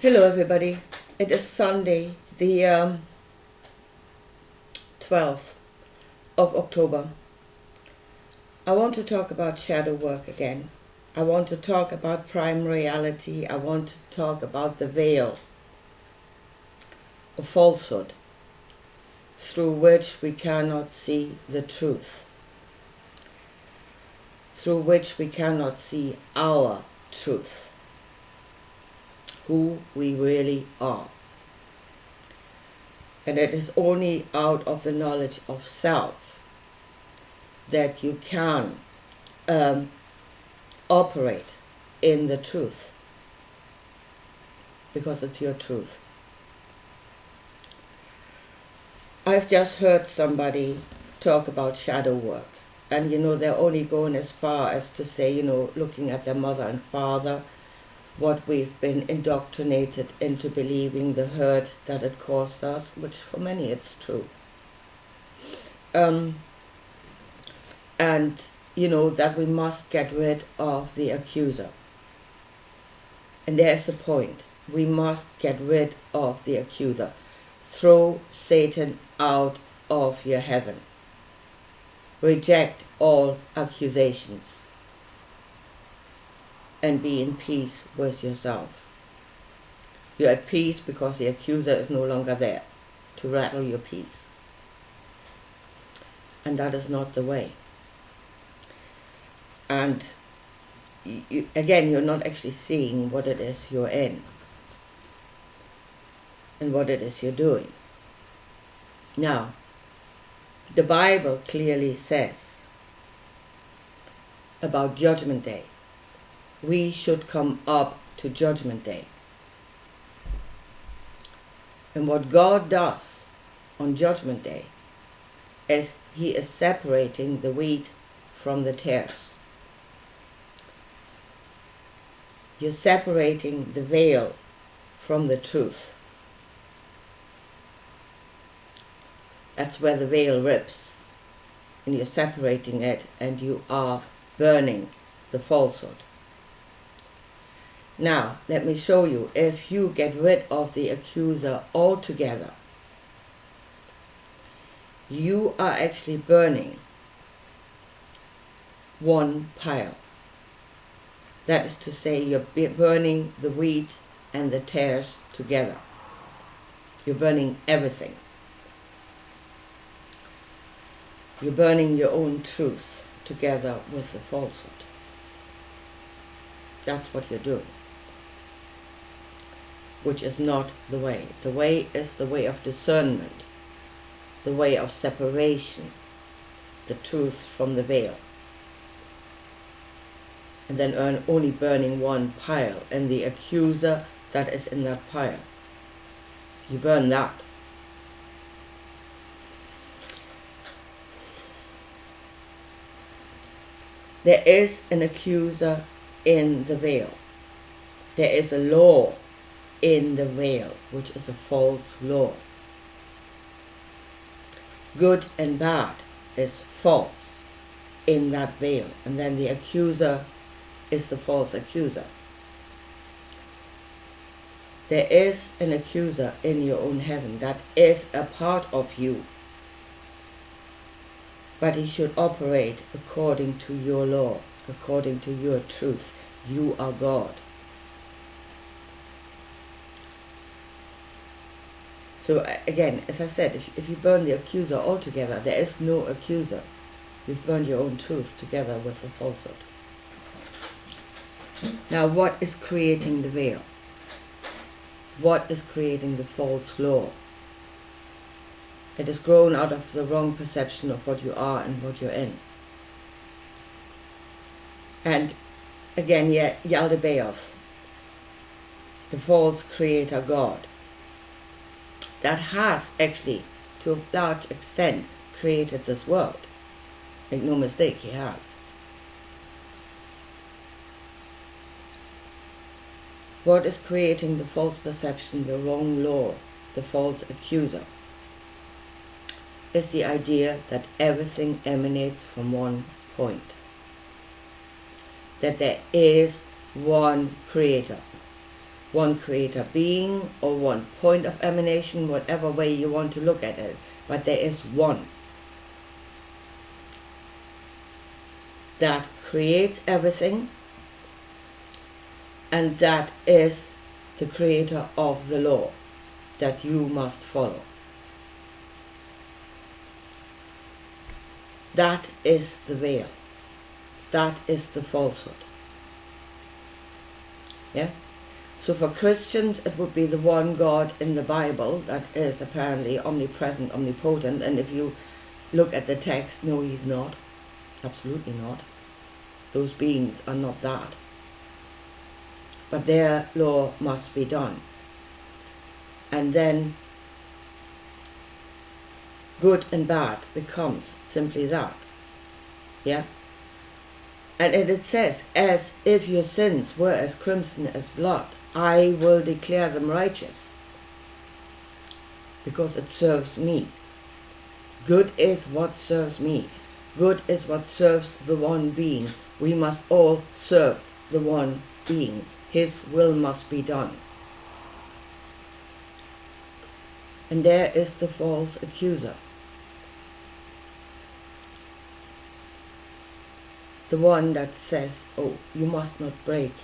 Hello everybody, it is Sunday the 12th of October. I want to talk about shadow work again. I want to talk about prime reality. I want to talk about the veil of falsehood through which we cannot see the truth, through which we cannot see our truth, who we really are. And it is only out of the knowledge of self that you can operate in the truth, because it's your truth. I've just heard somebody talk about shadow work, and they're only going as far as to say, looking at their mother and father, what we've been indoctrinated into believing, the hurt that it caused us, which for many it's true. And that we must get rid of the accuser. And there's the point. We must get rid of the accuser. Throw Satan out of your heaven. Reject all accusations. And be in peace with yourself. You're at peace because the accuser is no longer there to rattle your peace. And that is not the way. And you're not actually seeing what it is you're in and what it is you're doing. Now, the Bible clearly says about Judgment Day. We should come up to Judgment Day. And what God does on Judgment Day is He is separating the wheat from the tares. You're separating the veil from the truth. That's where the veil rips. And you're separating it, and you are burning the falsehood. Now, let me show you, if you get rid of the accuser altogether, you are actually burning one pile. That is to say, you're burning the wheat and the tares together. You're burning everything. You're burning your own truth together with the falsehood. That's what you're doing. Which is not the way. The way is the way of discernment, the way of separation, the truth from the veil. And then only burning one pile, and the accuser that is in that pile. You burn that. There is an accuser in the veil. There is a law in the veil, which is a false law. Good and bad is false in that veil, and then the accuser is the false accuser. There is an accuser in your own heaven that is a part of you, but he should operate according to your law, according to your truth. You are God. So again, as I said, if you burn the accuser altogether, there is no accuser. You've burned your own truth together with the falsehood. Now, what is creating the veil? What is creating the false law? It is grown out of the wrong perception of what you are and what you're in. And again, Yaldabaoth, the false creator God, that has actually, to a large extent, created this world. Make no mistake, he has. What is creating the false perception, the wrong law, the false accuser? Is the idea that everything emanates from one point. That there is one creator, one creator being or one point of emanation, whatever way you want to look at it, but there is one that creates everything, and that is the creator of the law that you must follow. That is the veil. That is the falsehood. Yeah? So for Christians, it would be the one God in the Bible that is apparently omnipresent, omnipotent, and if you look at the text, no, he's not. Absolutely not. Those beings are not that. But their law must be done. And then good and bad becomes simply that. Yeah? And it says, as if your sins were as crimson as blood, I will declare them righteous, because it serves me. Good is what serves me. Good is what serves the one being. We must all serve the one being. His will must be done. And there is the false accuser. The one that says, oh, you must not break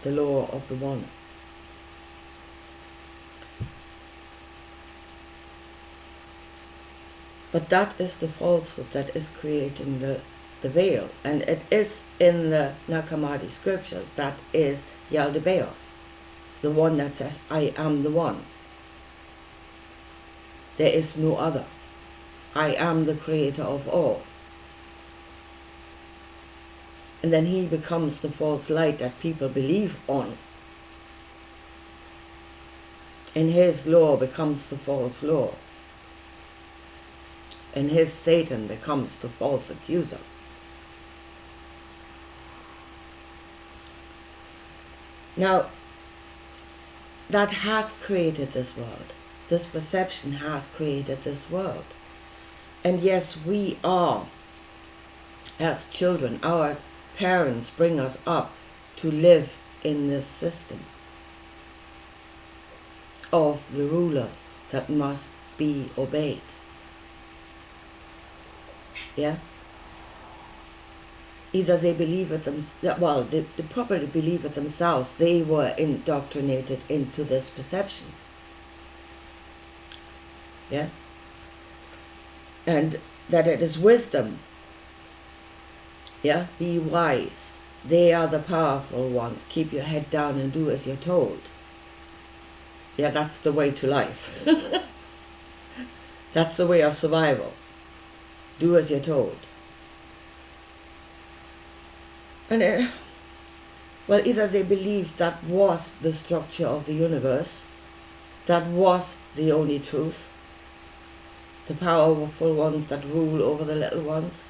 the law of the one. But that is the falsehood that is creating the veil. And it is in the Nag Hammadi scriptures, that is Yaldabaoth, the one that says, I am the one. There is no other. I am the creator of all. And then he becomes the false light that people believe on. And his law becomes the false law. And his Satan becomes the false accuser. Now, that has created this world. This perception has created this world. And yes, we are, as children, our parents bring us up to live in this system of the rulers that must be obeyed. Yeah? Either they believe it themselves, well, they probably believe it themselves. They were indoctrinated into this perception. Yeah? And that it is wisdom. Yeah? Be wise. They are the powerful ones. Keep your head down and do as you're told. Yeah, that's the way to life. That's the way of survival. Do as you're told. And well, either they believed that was the structure of the universe, that was the only truth, the powerful ones that rule over the little ones.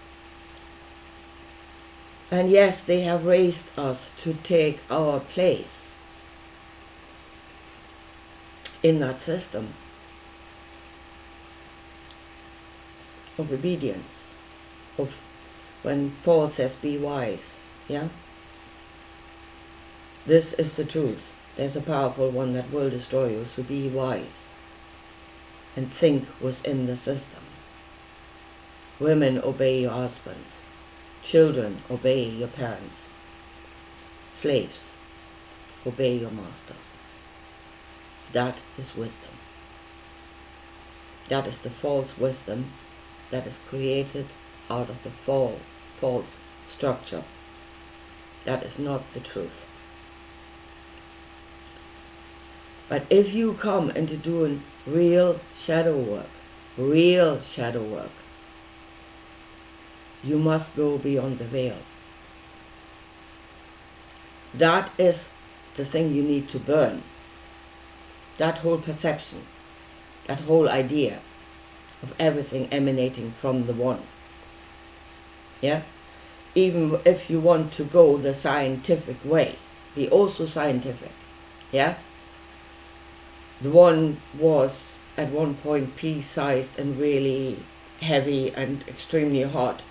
And yes, they have raised us to take our place in that system of obedience, of when Paul says, be wise. Yeah? This is the truth. There's a powerful one that will destroy you, so be wise. And think within the system. Women, obey your husbands. Children, obey your parents. Slaves, obey your masters. That is wisdom. That is the false wisdom that is created out of the false structure. That is not the truth. But if you come into doing real shadow work, you must go beyond the veil. That is the thing you need to burn. That whole perception, that whole idea of everything emanating from the one. Yeah? Even if you want to go the scientific way, be also scientific. Yeah? The one was at one point pea-sized and really heavy and extremely hot.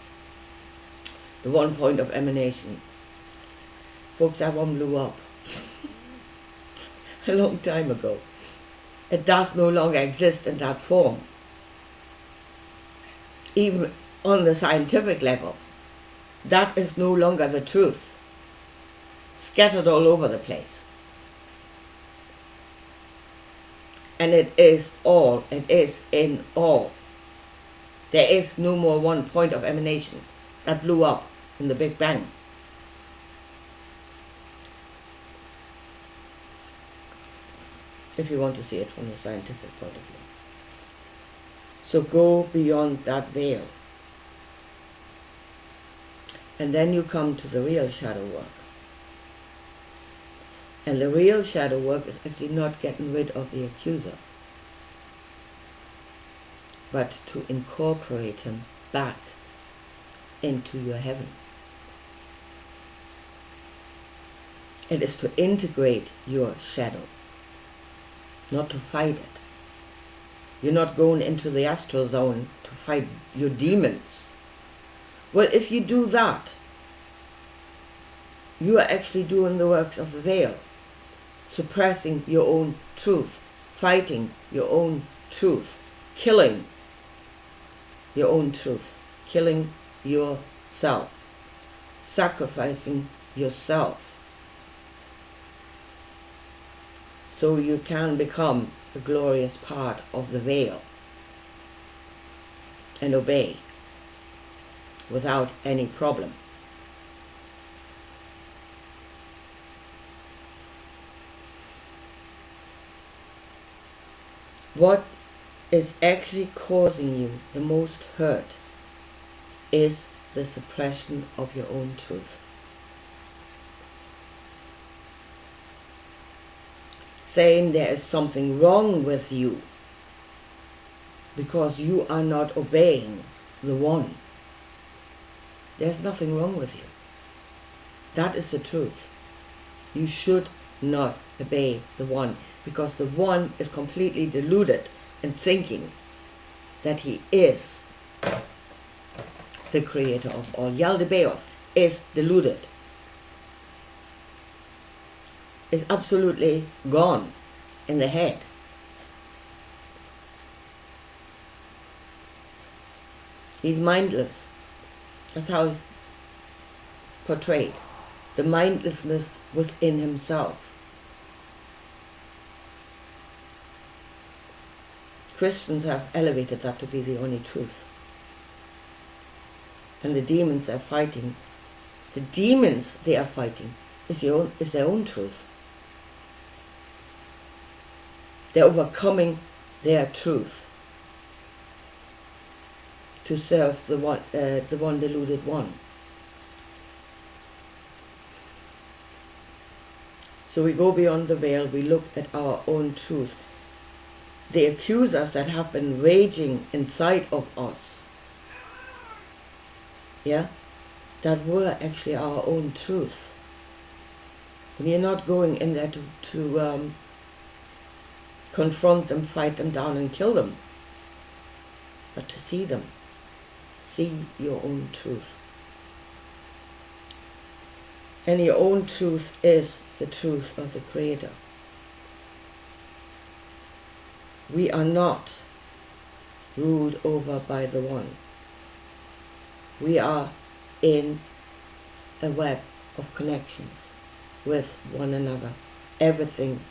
The one point of emanation. Folks, that one blew up. a long time ago. It does no longer exist in that form. Even on the scientific level, that is no longer the truth. Scattered all over the place. And it is in all. There is no more one point of emanation that blew up in the Big Bang. If you want to see it from the scientific point of view. So go beyond that veil. And then you come to the real shadow work. And the real shadow work is actually not getting rid of the accuser, but to incorporate him back into your heaven. It is to integrate your shadow, not to fight it. You're not going into the astral zone to fight your demons. Well, if you do that, you are actually doing the works of the veil, suppressing your own truth, fighting your own truth, killing your own truth, killing yourself, sacrificing yourself, so you can become a glorious part of the veil and obey without any problem. What is actually causing you the most hurt is the suppression of your own truth. Saying there is something wrong with you because you are not obeying the one. There's nothing wrong with you. That is the truth. You should not obey the one, because the one is completely deluded in thinking that he is the creator of all. Yaldabaoth is deluded, is absolutely gone in the head. He's mindless. That's how he's portrayed. The mindlessness within himself. Christians have elevated that to be the only truth. And the demons are fighting. The demons they are fighting is their own truth. They're overcoming their truth to serve the one deluded one. So we go beyond the veil, we look at our own truth. The accusers that have been raging inside of us, that were actually our own truth. And you're not going in there to confront them, fight them down and kill them, but to see them. See your own truth. And your own truth is the truth of the Creator. We are not ruled over by the one. We are in a web of connections with one another. Everything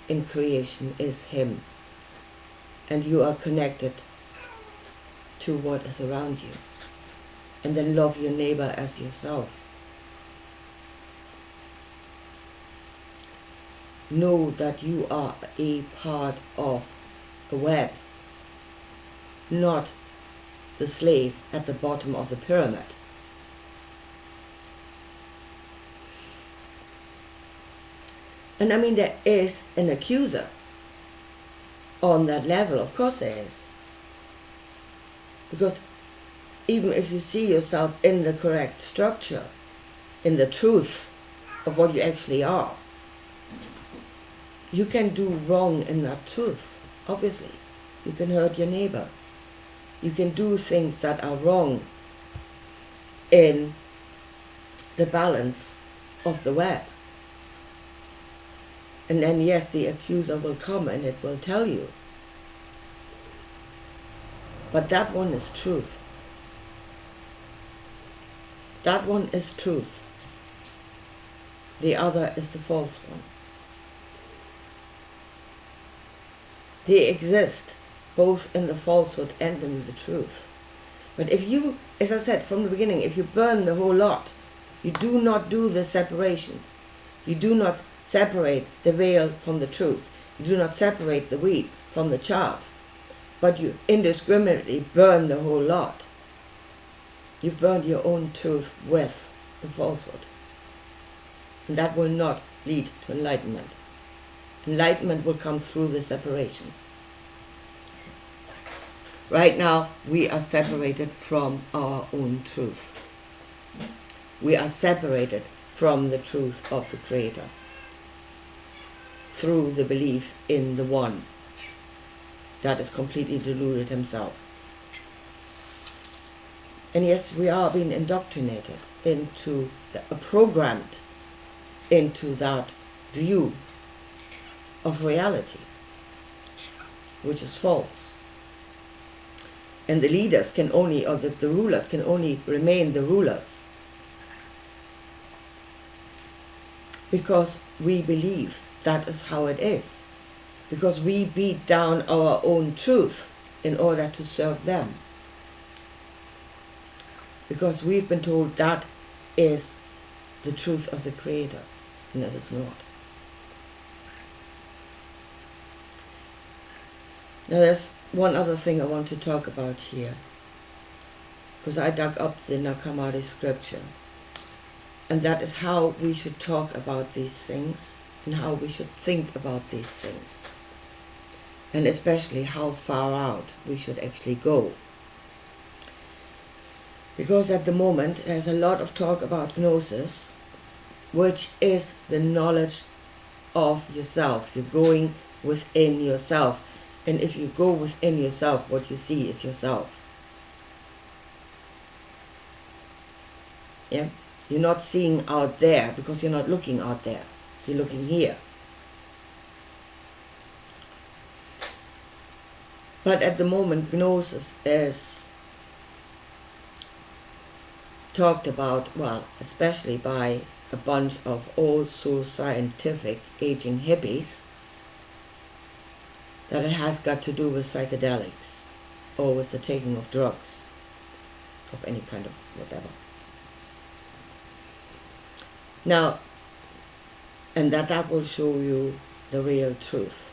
in creation is Him. And you are connected to what is around you. And then love your neighbor as yourself. Know that you are a part of a web, not the slave at the bottom of the pyramid. And I mean, there is an accuser on that level. Of course there is. Because even if you see yourself in the correct structure, in the truth of what you actually are, you can do wrong in that truth, obviously. You can hurt your neighbor. You can do things that are wrong in the balance of the web. And then yes, the accuser will come and it will tell you. But that one is truth. That one is truth. The other is the false one. They exist both in the falsehood and in the truth. But if you, as I said from the beginning, if you burn the whole lot, you do not do the separation. You do not separate the veil from the truth. You do not separate the wheat from the chaff. But you indiscriminately burn the whole lot. You've burned your own truth with the falsehood. And that will not lead to enlightenment. Enlightenment will come through the separation. Right now, we are separated from our own truth. We are separated from the truth of the Creator through the belief in the One that is completely deluded himself. And yes, we are being indoctrinated into, programmed into that view of reality, which is false. And the leaders can only, or the rulers can only remain the rulers because we believe that is how it is. Because we beat down our own truth in order to serve them. Because we've been told that is the truth of the Creator, and it is not. Now there's one other thing I want to talk about here, because I dug up the Nag Hammadi scripture, and that is how we should talk about these things and how we should think about these things, and especially how far out we should actually go. Because at the moment there's a lot of talk about gnosis, which is the knowledge of yourself. You're going within yourself. And if you go within yourself, what you see is yourself. Yeah? You're not seeing out there because you're not looking out there. You're looking here. But at the moment, gnosis is talked about, well, especially by a bunch of old so scientific aging hippies, that it has got to do with psychedelics or with the taking of drugs of any kind of whatever. Now, and that will show you the real truth.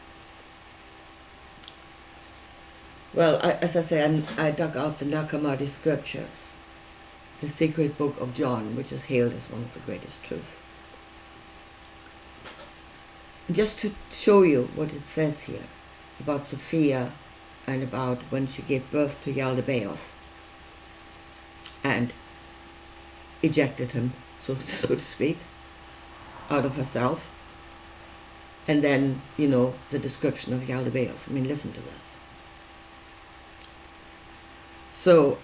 Well, as I say, I dug out the Nag Hammadi scriptures, the sacred book of John, which is hailed as one of the greatest truths. And just to show you what it says here about Sophia and about when she gave birth to Yaldabaoth and ejected him, so to speak, out of herself. And then, the description of Yaldabaoth. I mean, listen to this. So,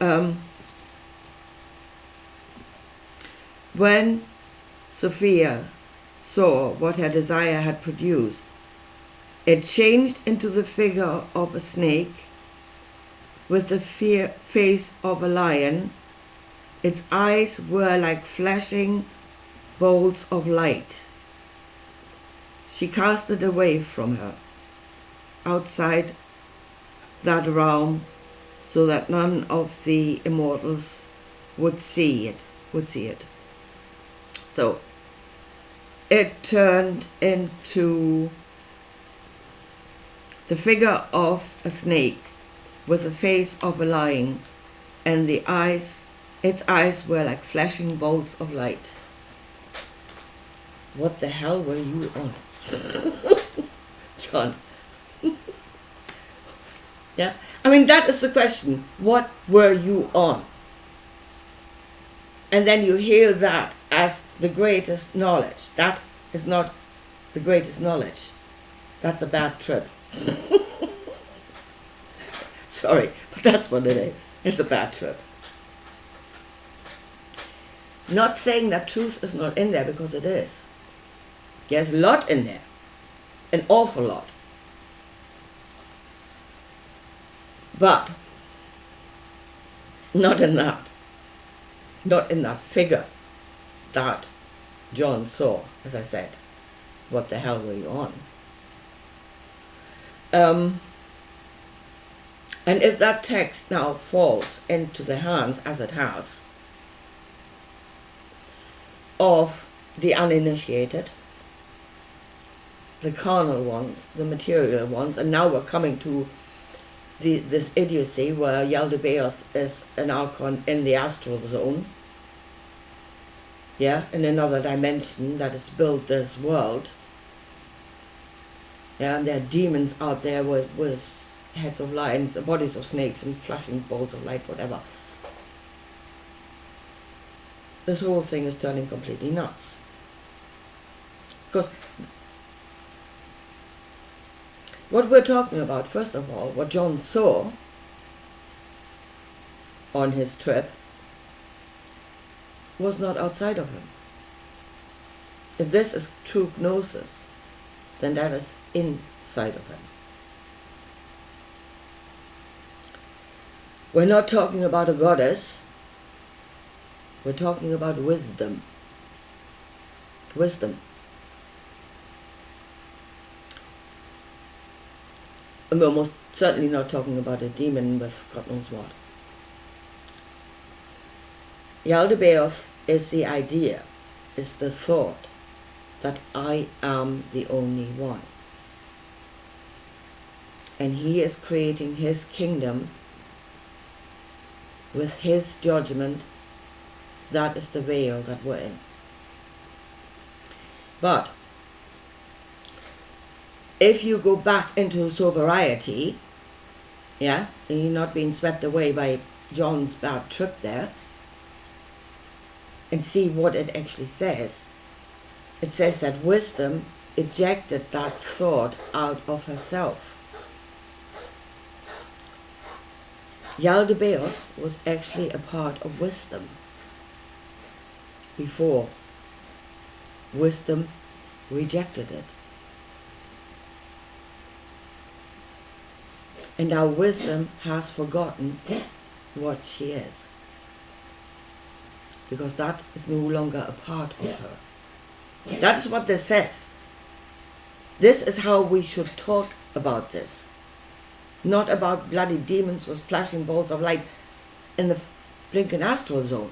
when Sophia saw what her desire had produced, it changed into the figure of a snake with the face of a lion. Its eyes were like flashing bolts of light. She cast it away from her, outside that realm, so that none of the immortals would see it. So it turned into the figure of a snake with the face of a lion, and its eyes were like flashing bolts of light. What the hell were you on? John. Yeah? I mean, that is the question. What were you on? And then you hail that as the greatest knowledge. That is not the greatest knowledge. That's a bad trip. Sorry, but that's what it is. It's a bad trip. Not saying that truth is not in there, because it is. There's a lot in there. an awful lot. But not in that figure that John saw, as I said. What the hell were you on? And if that text now falls into the hands, as it has, of the uninitiated, the carnal ones, the material ones, and now we're coming to this idiocy where Yaldabaoth is an archon in the astral zone, in another dimension that has built this world, and there are demons out there with heads of lions, bodies of snakes, and flashing balls of light, whatever. This whole thing is turning completely nuts. Because what we're talking about, first of all, what John saw on his trip was not outside of him. If this is true gnosis, then that is inside of him. We're not talking about a goddess. We're talking about wisdom. Wisdom. And we're most certainly not talking about a demon with God knows what. Yaldabaoth is the idea, is the thought that I am the only one. And he is creating his kingdom with his judgment. That is the veil that we're in. But if you go back into sobriety, and you're not being swept away by John's bad trip there, and see what it actually says, it says that wisdom ejected that thought out of herself. Yaldabaoth was actually a part of wisdom before wisdom rejected it. And now wisdom has forgotten what she is, because that is no longer a part of her. That is what this says. This is how we should talk about this. Not about bloody demons with flashing balls of light in the blinking astral zone.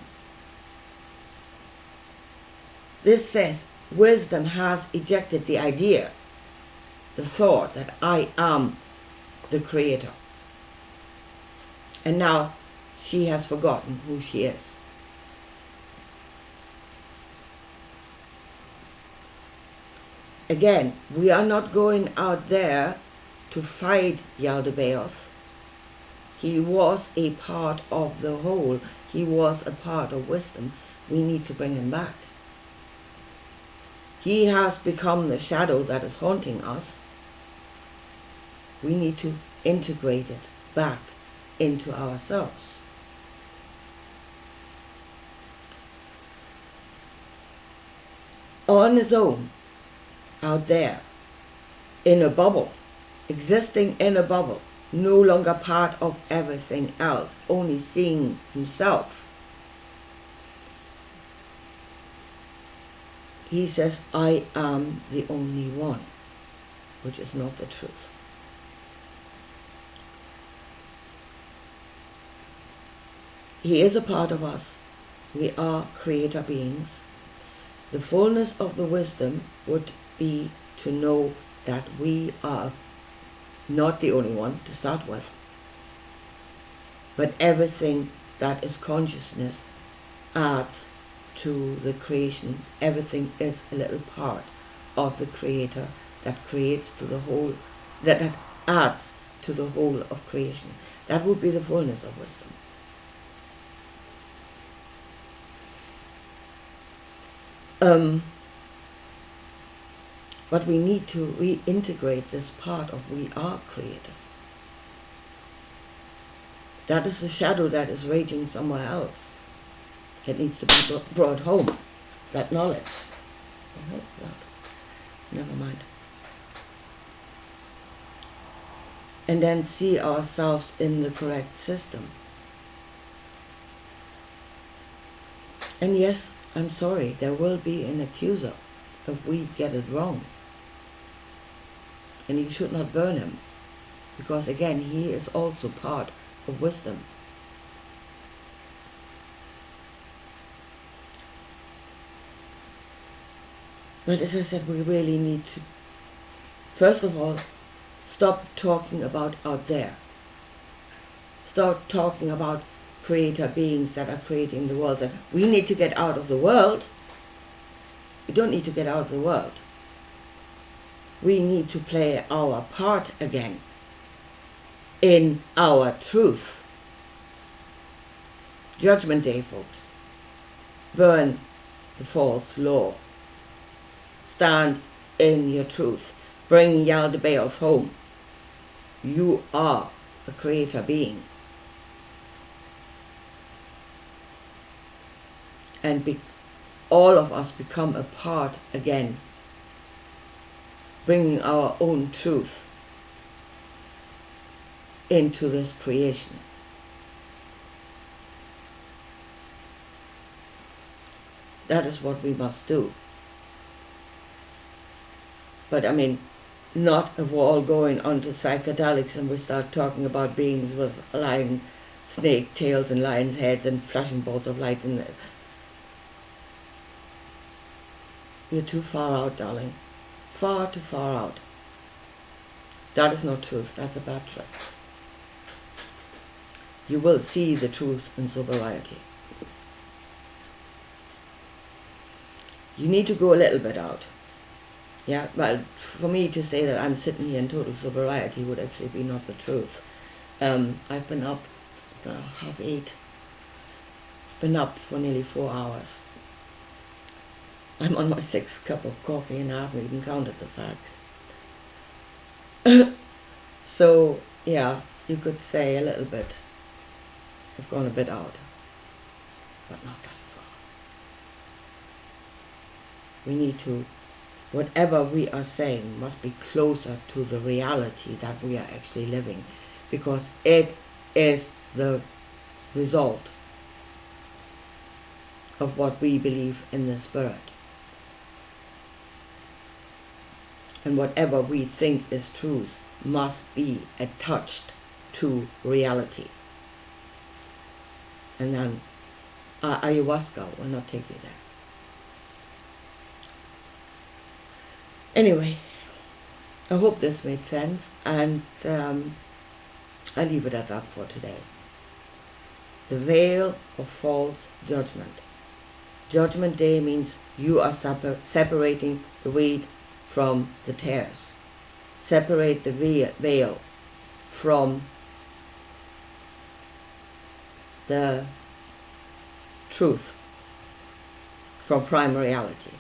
This says wisdom has ejected the idea, the thought that I am the creator. And now she has forgotten who she is. Again, we are not going out there to fight Yaldabaoth. He was a part of the whole. He was a part of wisdom. We need to bring him back. He has become the shadow that is haunting us. We need to integrate it back into ourselves. On his own, out there, in a bubble, existing in a bubble, no longer part of everything else, only seeing himself. He says, I am the only one, which is not the truth. He is a part of us. We are creator beings. The fullness of the wisdom would be to know that we are not the only one to start with, but everything that is consciousness adds to the creation. Everything is a little part of the creator that creates to the whole, that adds to the whole of creation. That would be the fullness of wisdom. But we need to reintegrate this part of we are creators. That is the shadow that is raging somewhere else. That needs to be brought home. That knowledge. What is that? Never mind. and then see ourselves in the correct system. And yes, I'm sorry, there will be an accuser if we get it wrong. And you should not burn him, because again, he is also part of wisdom. But as I said, we really need to, first of all, stop talking about out there. Start talking about creator beings that are creating the world. And we need to get out of the world. We don't need to get out of the world. We need to play our part again in our truth. Judgment Day, folks. Burn the false law. Stand in your truth. Bring Yaldabaoth home. You are a creator being. And all of us become a part again, bringing our own truth into this creation. That is what we must do. But I mean, not if we're all going onto psychedelics and we start talking about beings with lion, snake tails and lion's heads and flashing bolts of light. And you're too far out, darling. Far too far out. That is not truth. That's a bad trick. You will see the truth in sobriety. You need to go a little bit out. Yeah, well, for me to say that I'm sitting here in total sobriety would actually be not the truth. I've been up, it's now 8:30. Been up for nearly 4 hours. I'm on my 6th cup of coffee and I haven't even counted the facts. So, yeah, you could say a little bit. I've gone a bit out, but not that far. We need to, whatever we are saying must be closer to the reality that we are actually living, because it is the result of what we believe in the Spirit. And whatever we think is truth must be attached to reality. And then ayahuasca will not take you there. Anyway, I hope this made sense, and I leave it at that for today. The veil of false judgment. Judgment Day means you are separating the wheat from the tares. Separate the veil from the truth, from prime reality.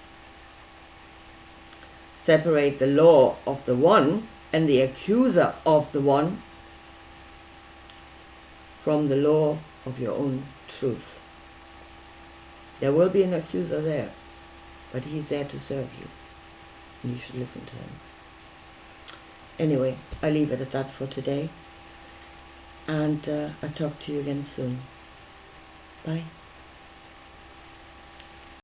Separate the law of the one and the accuser of the one from the law of your own truth. There will be an accuser there, but he's there to serve you, and you should listen to him. Anyway, I leave it at that for today, and I'll talk to you again soon. Bye.